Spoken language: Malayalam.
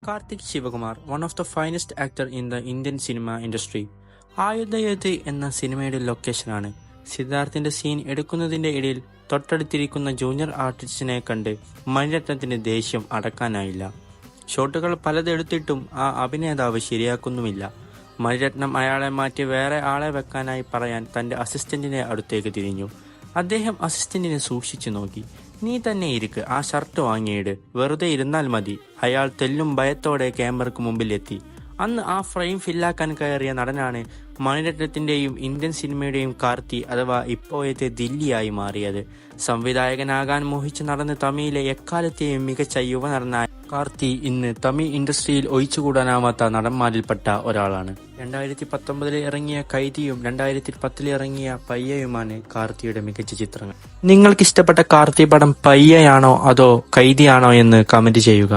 Karthik Shivakumar, one of the finest actor in the Indian cinema industry. ആയുധയതി എന്ന സിനിമയുടെ ലൊക്കേഷനാണ്. സിദ്ധാർത്ഥിന്റെ സീൻ എടുക്കുന്നതിന്റെ ഇടയിൽ തൊട്ടടുത്തിരിക്കുന്ന ജൂനിയർ ആർട്ടിസ്റ്റിനെ കണ്ട് മണിരത്നത്തിന് ദേഷ്യം അടക്കാനായില്ല. ഷോട്ടുകൾ പലതെടുത്തിട്ടും ആ അഭിനേതാവ് ശരിയാക്കുന്നുമില്ല. മണിരത്നം അയാളെ മാറ്റി വേറെ ആളെ വെക്കാനായി പറയാൻ തന്റെ അസിസ്റ്റന്റിനെ അടുത്തേക്ക് തിരിഞ്ഞു. അദ്ദേഹം അസിസ്റ്റന്റിനെ സൂക്ഷിച്ചു നോക്കി. നീ തന്നെ ഇരിക്ക്, ആ ഷർട്ട് വാങ്ങിയിട്, വെറുതെ ഇരുന്നാൽ മതി. അയാൾ തെല്ലും ഭയത്തോടെ ക്യാമറയ്ക്ക് മുമ്പിലെത്തി. അന്ന് ആ ഫ്രെയിം ഫില്ലാക്കാൻ കയറിയ നടനാണ് മണിരത്നത്തിന്റെയും ഇന്ത്യൻ സിനിമയുടെയും കാർത്തി, അഥവാ ഇപ്പോഴത്തെ ദില്ലിയായി മാറിയത്. സംവിധായകനാകാൻ മോഹിച്ച് നടന്ന് തമിഴിലെ എക്കാലത്തെയും മികച്ച യുവനടനായ കാർത്തി ഇന്ന് തമിഴ് ഇൻഡസ്ട്രിയിൽ ഒഴിച്ചുകൂടാനാവാത്ത നടന്മാരിൽപ്പെട്ട ഒരാളാണ്. 2019 ഇറങ്ങിയ കൈദിയും 2010 ഇറങ്ങിയ പയ്യയുമാണ് കാർത്തിയുടെ മികച്ച ചിത്രങ്ങൾ. നിങ്ങൾക്ക് ഇഷ്ടപ്പെട്ട കാർത്തി പടം പയ്യയാണോ അതോ കൈദിയാണോ എന്ന് കമന്റ് ചെയ്യുക.